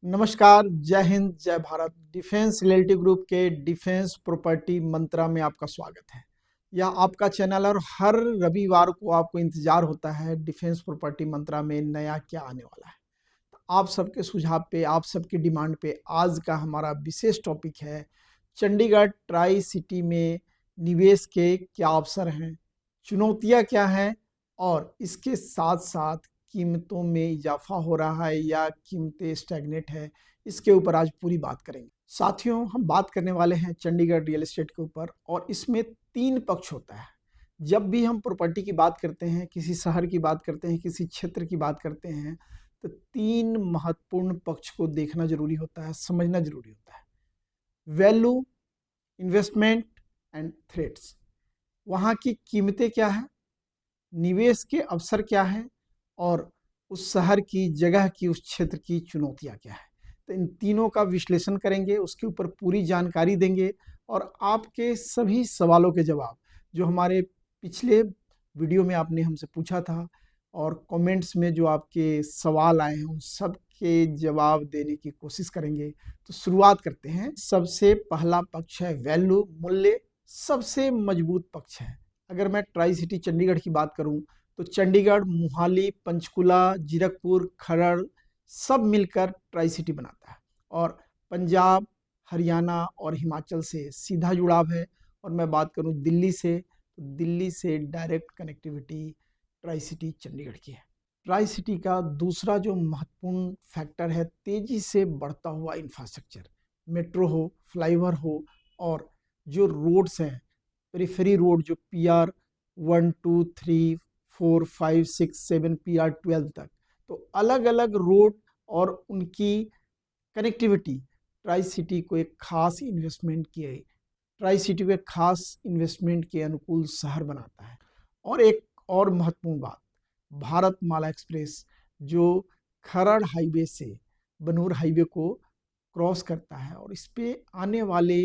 नमस्कार, जय हिंद, जय भारत। डिफेंस रियल्टी ग्रुप के डिफेंस प्रॉपर्टी मंत्रा में आपका स्वागत है। यह आपका चैनल और हर रविवार को आपको इंतजार होता है डिफेंस प्रॉपर्टी मंत्रा में नया क्या आने वाला है। तो आप सबके सुझाव पे, आप सबकी डिमांड पे आज का हमारा विशेष टॉपिक है चंडीगढ़ ट्राई सिटी में निवेश के क्या अवसर हैं, चुनौतियां क्या हैं और इसके साथ साथ कीमतों में इजाफा हो रहा है या कीमतें स्टैग्नेट है, इसके ऊपर आज पूरी बात करेंगे। साथियों, हम बात करने वाले हैं चंडीगढ़ रियल एस्टेट के ऊपर और इसमें 3 पक्ष होता है। जब भी हम प्रॉपर्टी की बात करते हैं, किसी शहर की बात करते हैं, किसी क्षेत्र की बात करते हैं, तो 3 महत्वपूर्ण पक्ष को देखना ज़रूरी होता है, समझना ज़रूरी होता है। Value, investment and threats. वहाँ की कीमतें क्या हैं, निवेश के अवसर क्या हैं और उस शहर की, जगह की, उस क्षेत्र की चुनौतियाँ क्या हैं। तो इन तीनों का विश्लेषण करेंगे, उसके ऊपर पूरी जानकारी देंगे और आपके सभी सवालों के जवाब जो हमारे पिछले वीडियो में आपने हमसे पूछा था और कमेंट्स में जो आपके सवाल आए हैं उन सब के जवाब देने की कोशिश करेंगे। तो शुरुआत करते हैं। सबसे पहला पक्ष है वैल्यू, मूल्य। सबसे मजबूत पक्ष है। अगर मैं ट्राई सिटी चंडीगढ़ की बात करूं तो चंडीगढ़, मोहाली, पंचकुला, जीरकपुर, खरड़ सब मिलकर ट्राई सिटी बनाता है और पंजाब, हरियाणा और हिमाचल से सीधा जुड़ाव है। और मैं बात करूं दिल्ली से, तो दिल्ली से direct connectivity tri city Chandigarh की है। ट्राई सिटी का दूसरा जो महत्वपूर्ण फैक्टर है तेजी से बढ़ता हुआ इंफ्रास्ट्रक्चर। मेट्रो हो, फ्लाईओवर हो और जो रोड्स हैं, पेरिफेरी रोड जो PR 1, 2, 3, 4, 5, 6, 7, PR 12 तक, तो अलग अलग रोड और उनकी कनेक्टिविटी ट्राई सिटी को एक खास इन्वेस्टमेंट की, ट्राई सिटी को एक खास इन्वेस्टमेंट के अनुकूल शहर बनाता है। और एक और महत्वपूर्ण बात, भारत माला एक्सप्रेस जो खरड़ हाईवे से बनूर हाईवे को क्रॉस करता है और इस पे आने वाले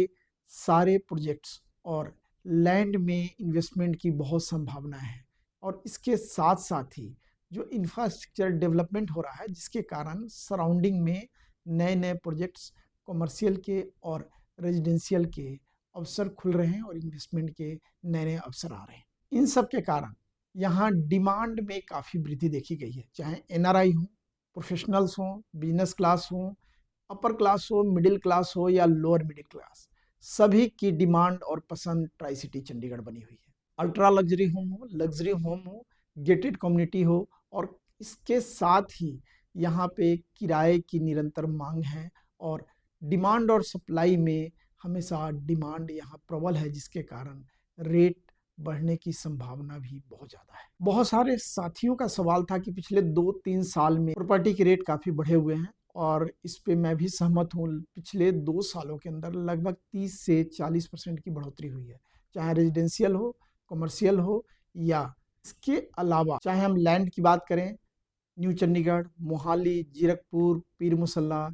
सारे प्रोजेक्ट्स और लैंड में इन्वेस्टमेंट की बहुत संभावना है। और इसके साथ साथ ही जो इंफ्रास्ट्रक्चर डेवलपमेंट हो रहा है जिसके कारण सराउंडिंग में नए नए प्रोजेक्ट्स कमर्शियल के और रेजिडेंशियल के अवसर खुल रहे हैं और इन्वेस्टमेंट के नए नए अवसर आ रहे हैं। इन सब के कारण यहाँ डिमांड में काफ़ी वृद्धि देखी गई है, चाहे NRI हो, प्रोफेशनल्स हो, बिजनेस क्लास हो, अपर क्लास हो, मिडिल क्लास हो या लोअर मिडिल क्लास, सभी की डिमांड और पसंद ट्राई सिटी चंडीगढ़ बनी हुई है। अल्ट्रा लग्जरी होम हो, लग्जरी होम हो, गेटेड कम्युनिटी हो और इसके साथ ही यहाँ पे किराए की निरंतर मांग है और डिमांड और सप्लाई में हमेशा डिमांड यहाँ प्रबल है जिसके कारण रेट बढ़ने की संभावना भी बहुत ज़्यादा है। बहुत सारे साथियों का सवाल था कि पिछले 2-3 साल में प्रॉपर्टी के रेट काफ़ी बढ़े हुए हैं और इस पे मैं भी सहमत हूँ। पिछले 2 सालों के अंदर लगभग 30 से 40% की बढ़ोतरी हुई है, चाहे रेजिडेंशियल हो, कमर्शियल हो या इसके अलावा चाहे हम लैंड की बात करें, न्यू चंडीगढ़, मोहाली, जीरकपुर, पीर मुसल्ला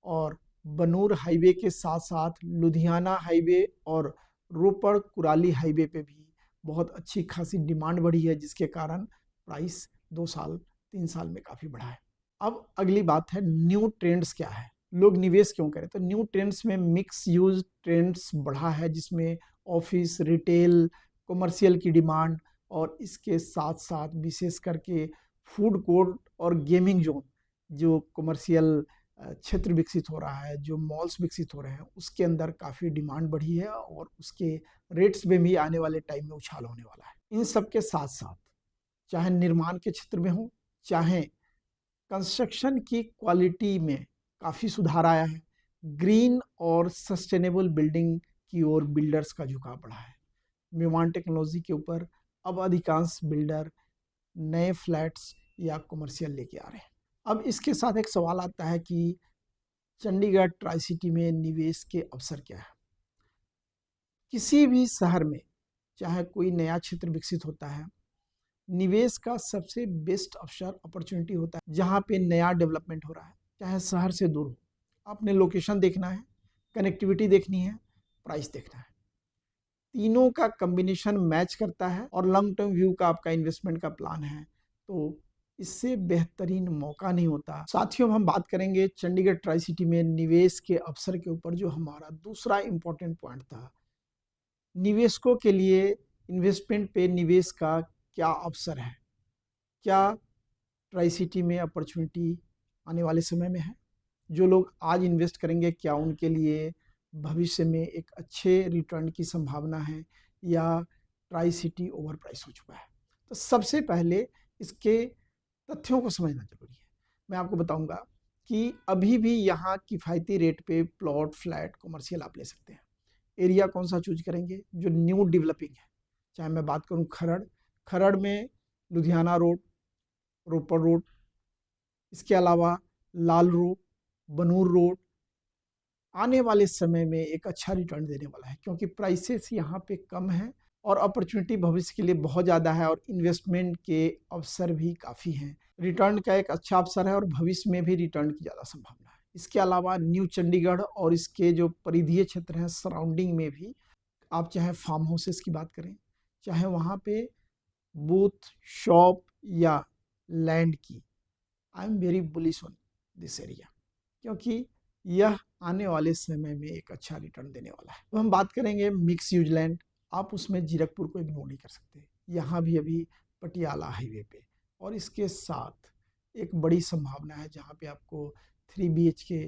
और बनूर हाईवे के साथ साथ लुधियाना हाईवे और रोपड़ कुराली हाईवे पे भी बहुत अच्छी खासी डिमांड बढ़ी है जिसके कारण प्राइस 2 साल 3 साल में काफ़ी बढ़ा है। अब अगली बात है न्यू ट्रेंड्स क्या है, लोग निवेश क्यों करें। तो न्यू ट्रेंड्स में मिक्स यूज ट्रेंड्स बढ़ा है जिसमें ऑफिस, रिटेल, कमर्शियल की डिमांड और इसके साथ साथ विशेष करके फूड कोर्ट और गेमिंग जोन जो कमर्शियल क्षेत्र विकसित हो रहा है, जो मॉल्स विकसित हो रहे हैं उसके अंदर काफ़ी डिमांड बढ़ी है और उसके रेट्स में भी आने वाले टाइम में उछाल होने वाला है। इन सब के साथ साथ चाहे निर्माण के क्षेत्र में हो, चाहे कंस्ट्रक्शन की क्वालिटी में काफ़ी सुधार आया है। ग्रीन और सस्टेनेबल बिल्डिंग की ओर बिल्डर्स का झुकाव बढ़ा है। मेवान टेक्नोलॉजी के ऊपर अब अधिकांश बिल्डर नए फ्लैट्स या कमर्शियल लेके आ रहे हैं। अब इसके साथ एक सवाल आता है कि चंडीगढ़ ट्राई सिटी में निवेश के अवसर क्या है। किसी भी शहर में चाहे कोई नया क्षेत्र विकसित होता है, निवेश का सबसे बेस्ट अवसर अपॉर्चुनिटी होता है जहाँ पे नया डेवलपमेंट हो रहा है, चाहे शहर से दूर हो। आपने लोकेशन देखना है, कनेक्टिविटी देखनी है, प्राइस देखना है, तीनों का कम्बिनेशन मैच करता है और लॉन्ग टर्म व्यू का आपका इन्वेस्टमेंट का प्लान है तो इससे बेहतरीन मौका नहीं होता। साथियों, हम बात करेंगे चंडीगढ़ ट्राई सिटी में निवेश के अवसर के ऊपर, जो हमारा दूसरा इम्पोर्टेंट पॉइंट था। निवेशकों के लिए इन्वेस्टमेंट पे निवेश का क्या अवसर है, क्या ट्राई सिटी में अपॉर्चुनिटी आने वाले समय में है? जो लोग आज इन्वेस्ट करेंगे, क्या उनके लिए भविष्य में एक अच्छे रिटर्न की संभावना है, या ट्राई सिटी ओवर प्राइस हो चुका है? तो सबसे पहले इसके तथ्यों को समझना जरूरी है। मैं आपको बताऊंगा कि अभी भी यहाँ किफ़ायती रेट पे प्लॉट, फ्लैट, कमर्शियल आप ले सकते हैं। एरिया कौन सा चूज करेंगे? जो न्यू डेवलपिंग है। चाहे मैं बात करूँ खरड़ में लुधियाना रोड, रोपड़ रोड, इसके अलावा लाल रोड, बनूर रोड आने वाले समय में एक अच्छा रिटर्न देने वाला है, क्योंकि प्राइसेस यहाँ पे कम है और अपॉर्चुनिटी भविष्य के लिए बहुत ज़्यादा है और इन्वेस्टमेंट के अवसर भी काफ़ी हैं। रिटर्न का एक अच्छा अवसर है और भविष्य में भी रिटर्न की ज़्यादा संभावना है। इसके अलावा न्यू चंडीगढ़ और इसके जो परिधीय क्षेत्र हैं, सराउंडिंग में भी आप चाहे फार्म हाउसेस की बात करें, चाहे वहाँ पे बूथ, शॉप या लैंड की, I am very bullish on this area, क्योंकि यह आने वाले समय में एक अच्छा रिटर्न देने वाला है। तो हम बात करेंगे मिक्स यूज लैंड। आप उसमें जीरकपुर को इग्नोर नहीं कर सकते। यहाँ भी अभी पटियाला हाईवे पे और इसके साथ एक बड़ी संभावना है जहाँ पे आपको 3 BHK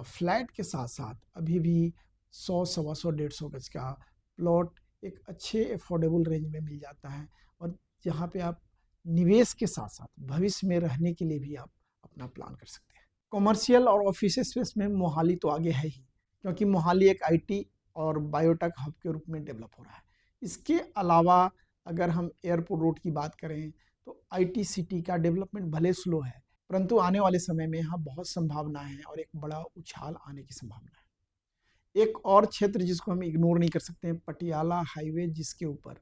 फ्लैट के साथ साथ अभी भी 100, 125, 150 गज का प्लॉट एक अच्छे अफोर्डेबल रेंज में मिल जाता है, और जहाँ पे आप निवेश के साथ साथ भविष्य में रहने के लिए भी आप अपना प्लान कर सकते हैं। कॉमर्शियल और ऑफिस स्पेस में मोहाली तो आगे है ही, क्योंकि मोहाली एक आईटी और बायोटेक हब के रूप में डेवलप हो रहा है। इसके अलावा अगर हम एयरपोर्ट रोड की बात करें तो आईटी सिटी का डेवलपमेंट भले स्लो है, परंतु आने वाले समय में यहाँ बहुत संभावना है और एक बड़ा उछाल आने की संभावना है। एक और क्षेत्र जिसको हम इग्नोर नहीं कर सकते हैं, पटियाला हाईवे, जिसके ऊपर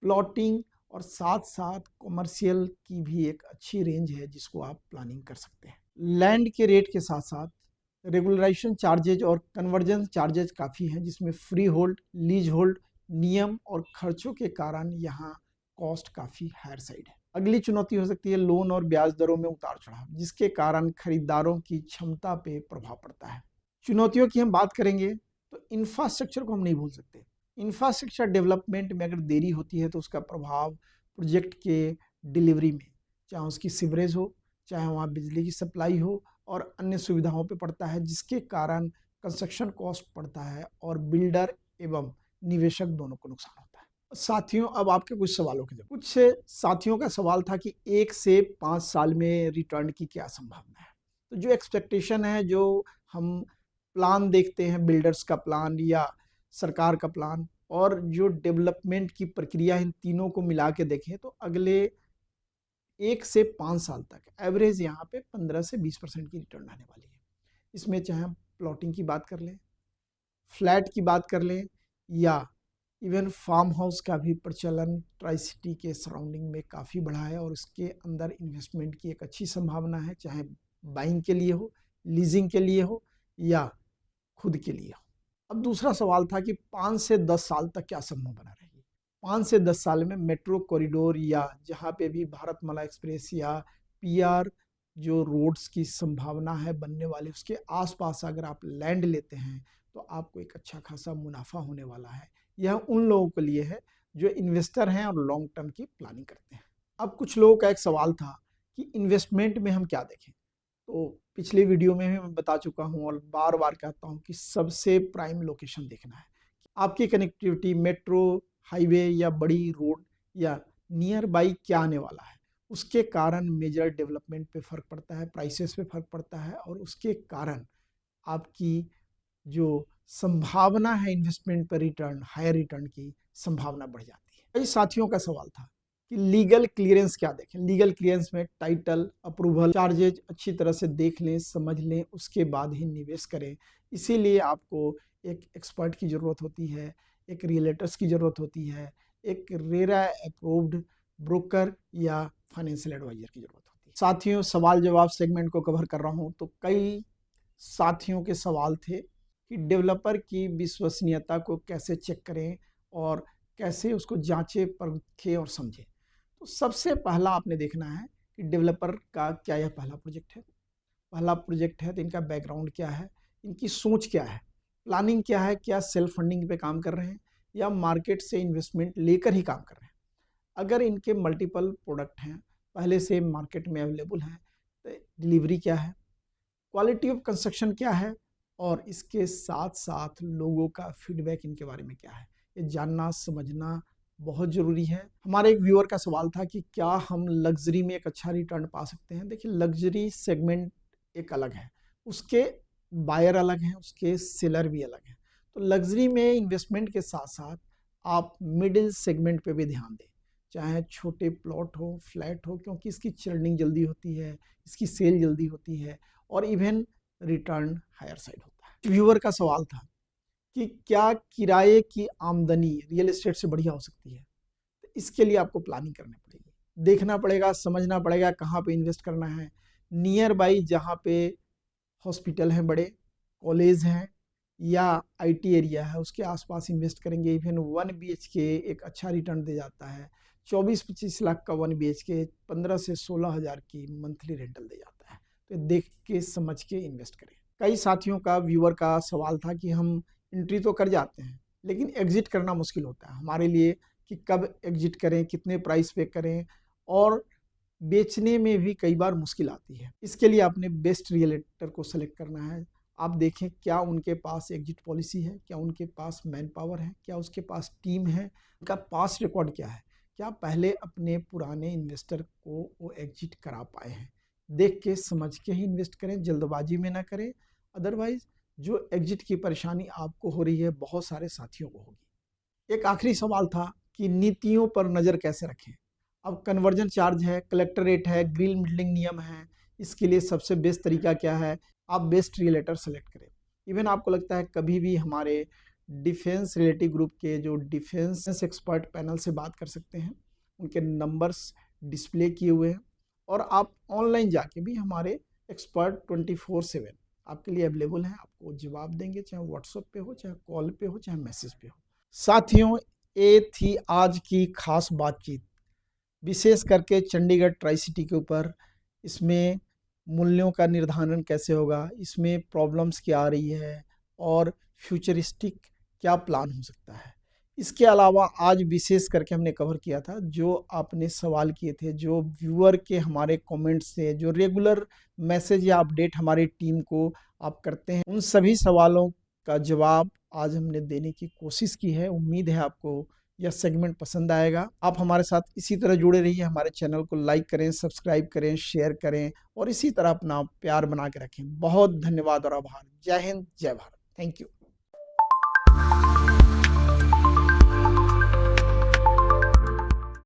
प्लॉटिंग और साथ साथ कॉमर्शियल की भी एक अच्छी रेंज है जिसको आप प्लानिंग कर सकते हैं। लैंड के रेट के साथ साथ रेगुलराइजेशन चार्जेज और कन्वर्जन चार्जेज काफ़ी हैं, जिसमें फ्री होल्ड, लीज होल्ड नियम और खर्चों के कारण यहाँ कॉस्ट काफ़ी हायर साइड है। अगली चुनौती हो सकती है लोन और ब्याज दरों में उतार चढ़ाव, जिसके कारण खरीदारों की क्षमता पे प्रभाव पड़ता है। चुनौतियों की हम बात करेंगे तो इंफ्रास्ट्रक्चर को हम नहीं भूल सकते। इंफ्रास्ट्रक्चर डेवलपमेंट में अगर देरी होती है तो उसका प्रभाव प्रोजेक्ट के डिलीवरी में, चाहे उसकी सीवरेज हो, चाहे वहाँ बिजली की सप्लाई हो और अन्य सुविधाओं पे पड़ता है, जिसके कारण कंस्ट्रक्शन कॉस्ट पड़ता है और बिल्डर एवं निवेशक दोनों को नुकसान होता है। साथियों, अब आपके कुछ सवालों के जवाब। कुछ साथियों का सवाल था कि 1 से 5 साल में रिटर्न की क्या संभावना है। तो जो एक्सपेक्टेशन है, जो हम प्लान देखते हैं, बिल्डर्स का प्लान या सरकार का प्लान और जो डेवलपमेंट की प्रक्रिया, इन तीनों को मिला के देखें तो अगले 1 से 5 साल तक एवरेज यहाँ पे 15 से 20% की रिटर्न आने वाली है। इसमें चाहे हम प्लॉटिंग की बात कर लें, फ्लैट की बात कर लें, या इवन फार्म हाउस का भी प्रचलन ट्राई सिटी के सराउंडिंग में काफ़ी बढ़ा है और इसके अंदर इन्वेस्टमेंट की एक अच्छी संभावना है, चाहे बाइंग के लिए हो, लीजिंग के लिए हो या खुद के लिए हो। अब दूसरा सवाल था कि 5 से 10 साल तक क्या संभावना रहेगी। 5 से 10 साल में मेट्रो कॉरिडोर या जहाँ पे भी भारतमाला एक्सप्रेस या पीआर जो रोड्स की संभावना है बनने वाले, उसके आसपास अगर आप लैंड लेते हैं तो आपको एक अच्छा खासा मुनाफा होने वाला है। यह उन लोगों के लिए है जो इन्वेस्टर हैं और लॉन्ग टर्म की प्लानिंग करते हैं। अब कुछ लोगों का एक सवाल था कि इन्वेस्टमेंट में हम क्या देखें। तो पिछले वीडियो में भी मैं बता चुका हूँ और बार बार कहता हूँ कि सबसे प्राइम लोकेशन देखना है। आपकी कनेक्टिविटी मेट्रो, हाईवे या बड़ी रोड या नियर बाई क्या आने वाला है, उसके कारण मेजर डेवलपमेंट पे फ़र्क पड़ता है, प्राइसेस पे फ़र्क पड़ता है और उसके कारण आपकी जो संभावना है इन्वेस्टमेंट पर रिटर्न, हायर रिटर्न की संभावना बढ़ जाती है। कई साथियों का सवाल था कि लीगल क्लियरेंस क्या देखें। लीगल क्लियरेंस में टाइटल, अप्रूवल, चार्जेज अच्छी तरह से देख लें, समझ लें, उसके बाद ही निवेश करें। इसीलिए आपको एक एक्सपर्ट की ज़रूरत होती है, एक रियलेटर्स की ज़रूरत होती है, एक रेरा अप्रूव्ड ब्रोकर या फाइनेंशियल एडवाइजर की ज़रूरत होती है। साथियों, सवाल जवाब सेगमेंट को कवर कर रहा हूँ तो कई साथियों के सवाल थे कि डेवलपर की विश्वसनीयता को कैसे चेक करें और कैसे उसको जांचें, परखें और समझें। तो सबसे पहला आपने देखना है कि डेवलपर का क्या यह पहला प्रोजेक्ट है। पहला प्रोजेक्ट है तो इनका बैकग्राउंड क्या है, इनकी सोच क्या है, प्लानिंग क्या है, क्या सेल्फ फंडिंग पे काम कर रहे हैं या मार्केट से इन्वेस्टमेंट लेकर ही काम कर रहे हैं। अगर इनके मल्टीपल प्रोडक्ट हैं, पहले से मार्केट में अवेलेबल हैं, तो डिलीवरी क्या है, क्वालिटी ऑफ कंस्ट्रक्शन क्या है, और इसके साथ साथ लोगों का फीडबैक इनके बारे में क्या है, ये जानना समझना बहुत ज़रूरी है। हमारे एक व्यूअर का सवाल था कि क्या हम लग्जरी में एक अच्छा रिटर्न पा सकते हैं। देखिए, लग्जरी सेगमेंट एक अलग है, उसके बायर अलग हैं, उसके सेलर भी अलग हैं। तो लग्जरी में इन्वेस्टमेंट के साथ साथ आप मिडिल सेगमेंट पे भी ध्यान दें, चाहे छोटे प्लॉट हो, फ्लैट हो, क्योंकि इसकी चर्निंग जल्दी होती है, इसकी सेल जल्दी होती है और इवन रिटर्न हायर साइड होता है। व्यूअर का सवाल था कि क्या किराए की आमदनी रियल एस्टेट से बढ़िया हो सकती है। तो इसके लिए आपको प्लानिंग करनी पड़ेगी, देखना पड़ेगा, समझना पड़ेगा कहाँ पे इन्वेस्ट करना है। नियर बाई जहाँ पे हॉस्पिटल हैं, बड़े कॉलेज हैं या आईटी एरिया है, उसके आसपास इन्वेस्ट करेंगे। इवन 1 BHK एक अच्छा रिटर्न दे जाता है। 24-25 लाख का 1 BHK 15 से 16 हज़ार की मंथली रेंटल दे जाता है। तो देख के समझ के इन्वेस्ट करें। कई साथियों का, व्यूअर का सवाल था कि हम एंट्री तो कर जाते हैं लेकिन एग्जिट करना मुश्किल होता है हमारे लिए, कि कब एग्जिट करें, कितने प्राइस पे करें, और बेचने में भी कई बार मुश्किल आती है। इसके लिए आपने बेस्ट रियलेटर को सेलेक्ट करना है। आप देखें क्या उनके पास एग्जिट पॉलिसी है, क्या उनके पास मैन पावर है, क्या उसके पास टीम है, उनका पास्ट रिकॉर्ड क्या है, क्या पहले अपने पुराने इन्वेस्टर को वो एग्जिट करा पाए हैं। देख के समझ के ही इन्वेस्ट करें, जल्दबाजी में ना करें। अदरवाइज जो एग्जिट की परेशानी आपको हो रही है, बहुत सारे साथियों को होगी। एक आखिरी सवाल था कि नीतियों पर नज़र कैसे रखें। अब कन्वर्जन चार्ज है, कलेक्टर रेट है, ग्रिल बिल्डिंग नियम है, इसके लिए सबसे बेस्ट तरीका क्या है, आप बेस्ट रियलेटर सेलेक्ट करें। इवन आपको लगता है कभी भी हमारे डिफेंस रिलेटिव ग्रुप के जो डिफेंस एक्सपर्ट पैनल से बात कर सकते हैं, उनके नंबर्स डिस्प्ले किए हुए हैं, और आप ऑनलाइन जाके भी हमारे एक्सपर्ट 24/7 आपके लिए अवेलेबल हैं, आपको जवाब देंगे, चाहे व्हाट्सएप पे हो, चाहे कॉल पे हो, चाहे मैसेज पे हो। साथियों, ये थी आज की खास बातचीत, विशेष करके चंडीगढ़ ट्राई सिटी के ऊपर। इसमें मूल्यों का निर्धारण कैसे होगा, इसमें प्रॉब्लम्स क्या आ रही है, और फ्यूचरिस्टिक क्या प्लान हो सकता है। इसके अलावा आज विशेष करके हमने कवर किया था जो आपने सवाल किए थे, जो व्यूअर के हमारे कमेंट्स से, जो रेगुलर मैसेज या अपडेट हमारी टीम को आप करते हैं, उन सभी सवालों का जवाब आज हमने देने की कोशिश की है। उम्मीद है आपको यह सेगमेंट पसंद आएगा। आप हमारे साथ इसी तरह जुड़े रहिए, हमारे चैनल को लाइक करें, सब्सक्राइब करें, शेयर करें और इसी तरह अपना प्यार बना के रखें। बहुत धन्यवाद और आभार। जय हिंद, जय भारत। Thank you.